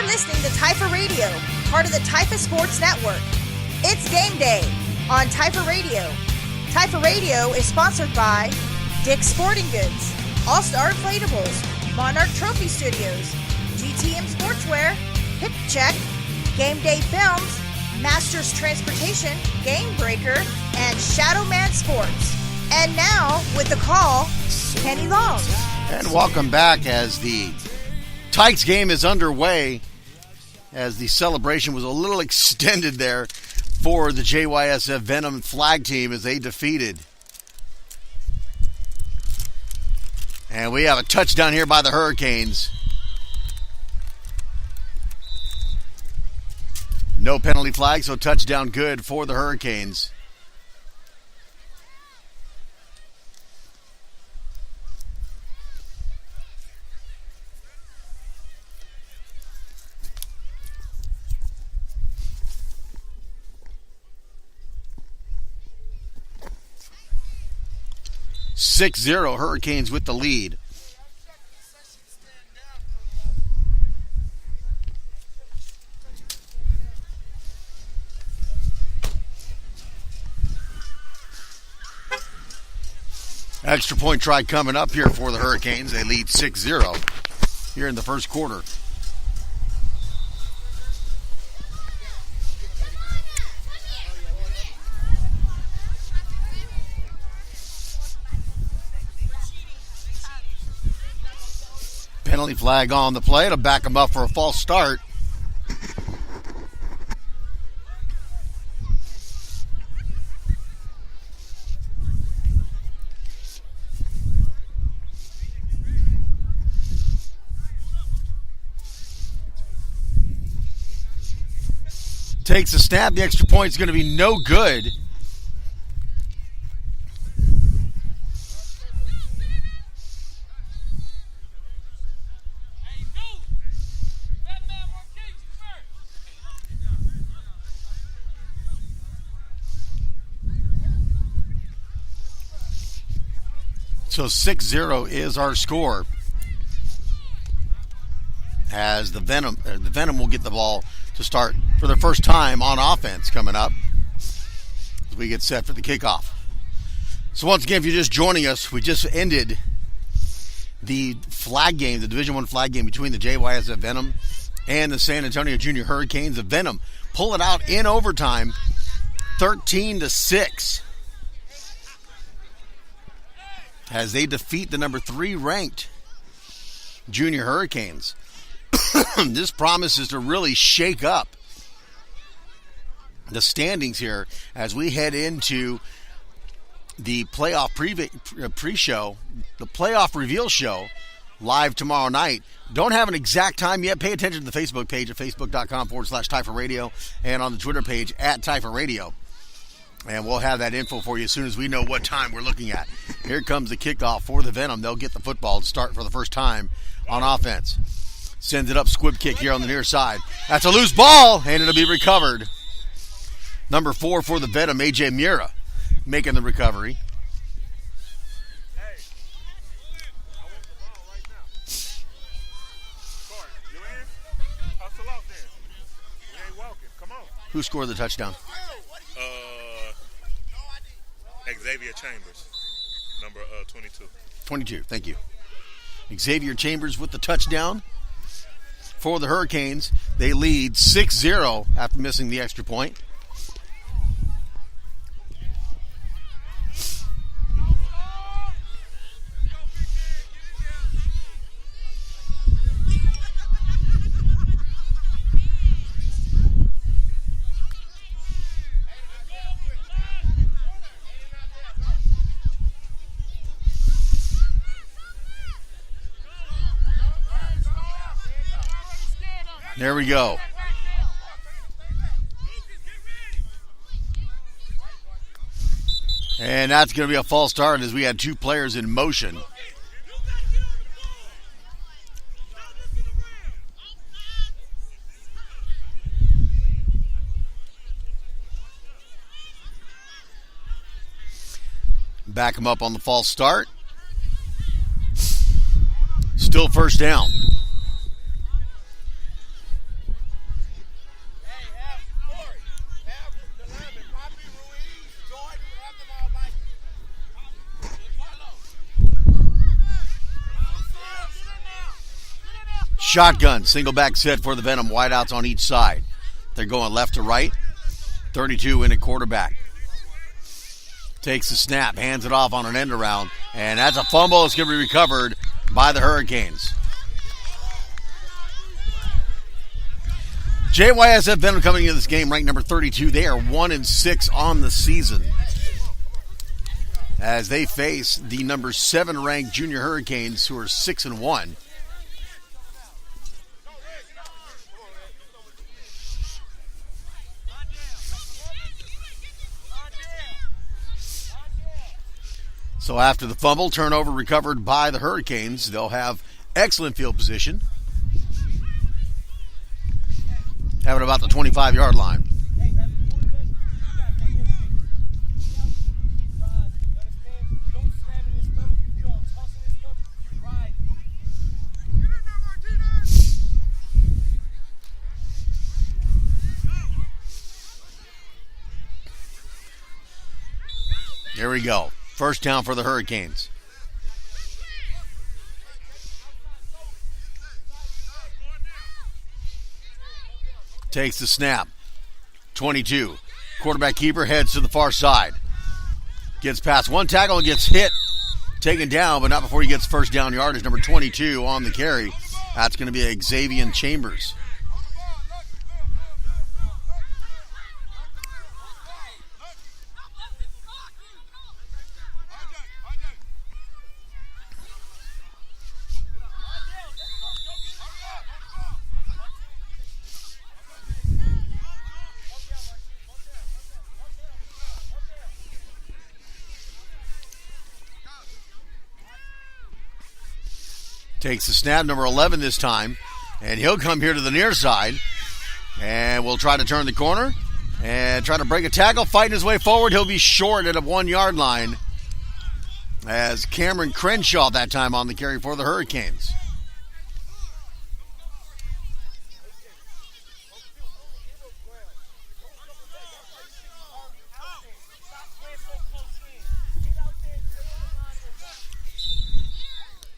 You're listening to Typha Radio, part of the Typha Sports Network. It's game day on Typha Radio. Typha Radio is sponsored by Dick's Sporting Goods, All-Star Inflatables, Monarch Trophy Studios, GTM Sportswear, Hip Check, Game Day Films, Masters Transportation, Game Breaker, and Shadowman Sports. And now, with the call, Kenny Long. And welcome back as the Tykes game is underway, as the celebration was a little extended there for the JYSF Venom flag team as they defeated. And we have a touchdown here by the Hurricanes. No penalty flag, so touchdown good for the Hurricanes. (6-0) Hurricanes with the lead. Extra point try coming up here for the Hurricanes. They lead 6-0 here in the first quarter. Penalty flag on the play. It'll back them up for a false start. Takes a snap. The extra point is going to be no good. So 6-0 is our score. As the Venom will get the ball to start for the first time on offense coming up as we get set for the kickoff. So once again, if you're just joining us, we just ended the flag game, the Division I flag game between the JYSF Venom and the San Antonio Junior Hurricanes. The Venom pull it out in overtime, 13-6. As they defeat the number 3 ranked Junior Hurricanes. This promises to really shake up the standings here as we head into the playoff pre-show, the playoff reveal show, live tomorrow night. Don't have an exact time yet. Pay attention to the Facebook page at facebook.com/Typha Radio and on the Twitter page at Typha Radio. And we'll have that info for you as soon as we know what time we're looking at. Here comes the kickoff for the Venom. They'll get the football to start for the first time on offense. Sends it up, squib kick here on the near side. That's a loose ball, and it'll be recovered. Number 4 for the Venom, A.J. Mura, making the recovery. Who scored the touchdown? Xavier Chambers, number 22. 22, thank you. Xavier Chambers with the touchdown for the Hurricanes. They lead 6-0 after missing the extra point. There we go. And that's going to be a false start as we had 2 players in motion. Back him up on the false start. Still first down. Shotgun, single back set for the Venom. Wideouts on each side. They're going left to right. 32 in at quarterback. Takes the snap, hands it off on an end around, and that's a fumble. It's going to be recovered by the Hurricanes. JYSF Venom coming into this game ranked number 32. They are 1-6 on the season as they face the number 7 ranked Junior Hurricanes, who are 6-1. So after the fumble, turnover recovered by the Hurricanes. They'll have excellent field position. Having about the 25-yard line. Here we go. First down for the Hurricanes. Takes the snap. 22. Quarterback keeper heads to the far side. Gets past one tackle and gets hit. Taken down, but not before he gets first down yardage. Number 22 on the carry. That's going to be Xavier Chambers. Takes the snap, number 11 this time. And he'll come here to the near side. And we'll try to turn the corner. And try to break a tackle. Fighting his way forward. He'll be short at a 1-yard line. As Cameron Crenshaw that time on the carry for the Hurricanes.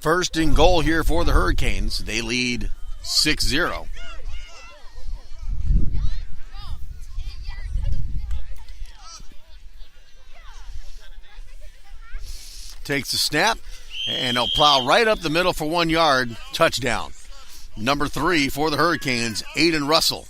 First and goal here for the Hurricanes. They lead 6-0. Takes the snap, and he'll plow right up the middle for 1 yard. Touchdown. Number 3 for the Hurricanes, Aiden Russell.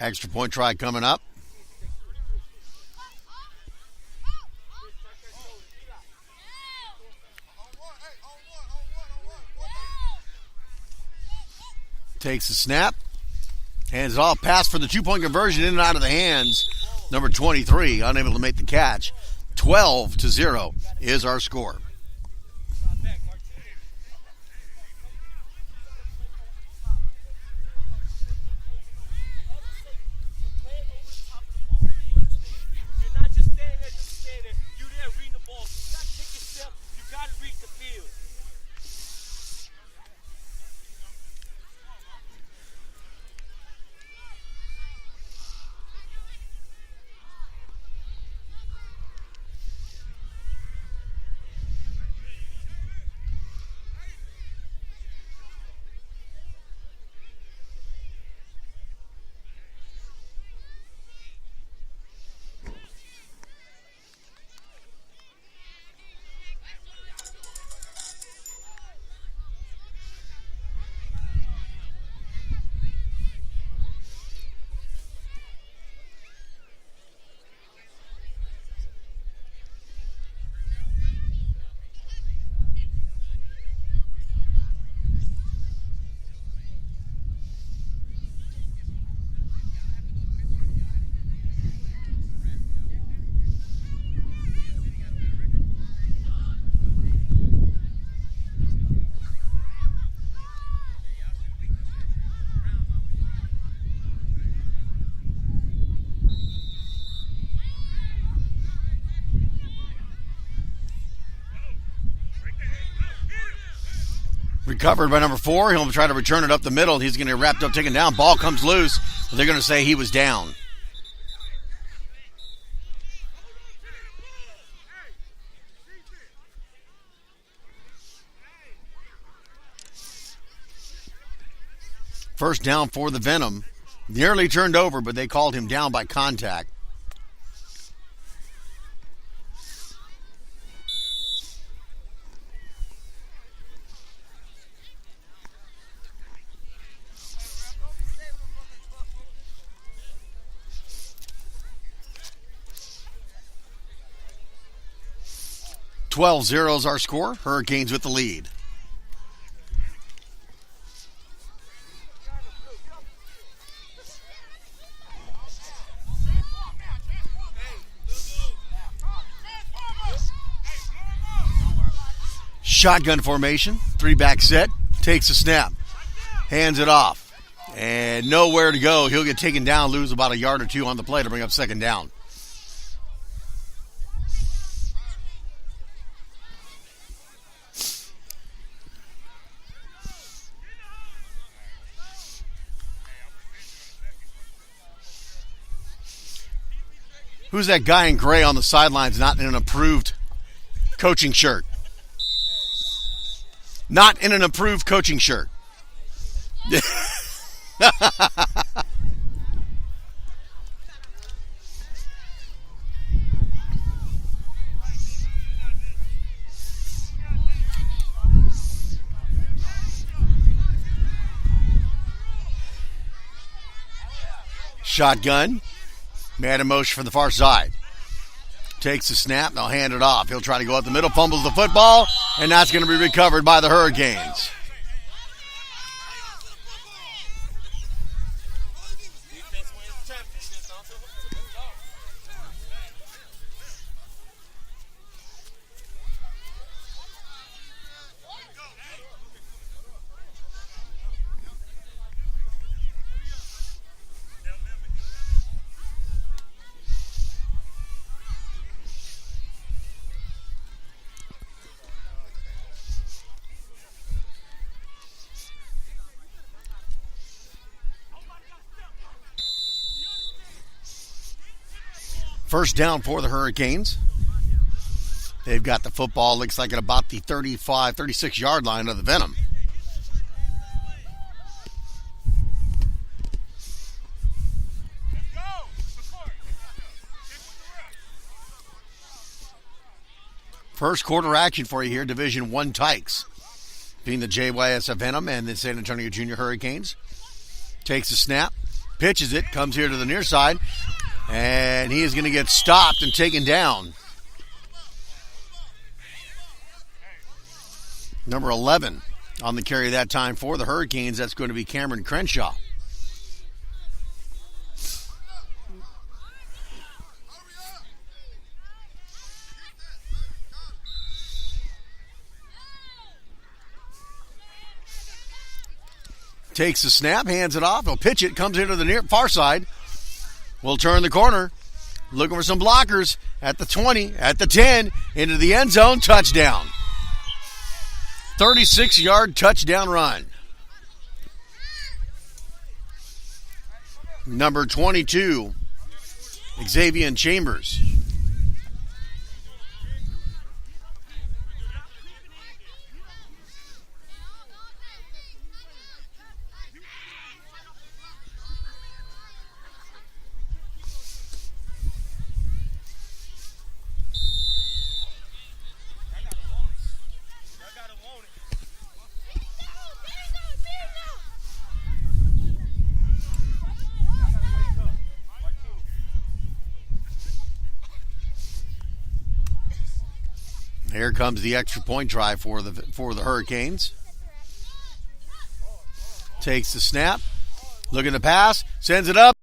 Extra point try coming up. Takes the snap. Hands it off. Pass for the 2-point conversion in and out of the hands. Number 23 unable to make the catch. 12-0 is our score. recovered by number 4. He'll try to return it up the middle. He's going to get wrapped up, taken down. Ball comes loose. They're going to say he was down. First down for the Venom. Nearly turned over, but they called him down by contact. .12-0 is our score. Hurricanes with the lead. Shotgun formation, 3-back set, takes a snap, hands it off, and nowhere to go. He'll get taken down, lose about a yard or two on the play to bring up second down. Who's that guy in gray on the sidelines not in an approved coaching shirt? Not in an approved coaching shirt. Shotgun. Man in motion from the far side. Takes the snap, they'll hand it off. He'll try to go up the middle, fumbles the football, and that's going to be recovered by the Hurricanes. First down for the Hurricanes. They've got the football, looks like at about the 35, 36-yard line of the Venom. First quarter action for you here, Division I Tykes. Being the JYSF Venom and the San Antonio Junior Hurricanes. Takes a snap, pitches it, comes here to the near side. And he is going to get stopped and taken down. Number 11 on the carry that time for the Hurricanes. That's going to be Cameron Crenshaw. Takes the snap, hands it off. He'll pitch it, comes into the near far side. We'll turn the corner, looking for some blockers at the 20, at the 10, into the end zone, touchdown. 36-yard touchdown run. Number 22, Xavier Chambers. Here comes the extra point try for the Hurricanes. Takes the snap, looking to pass, sends it up.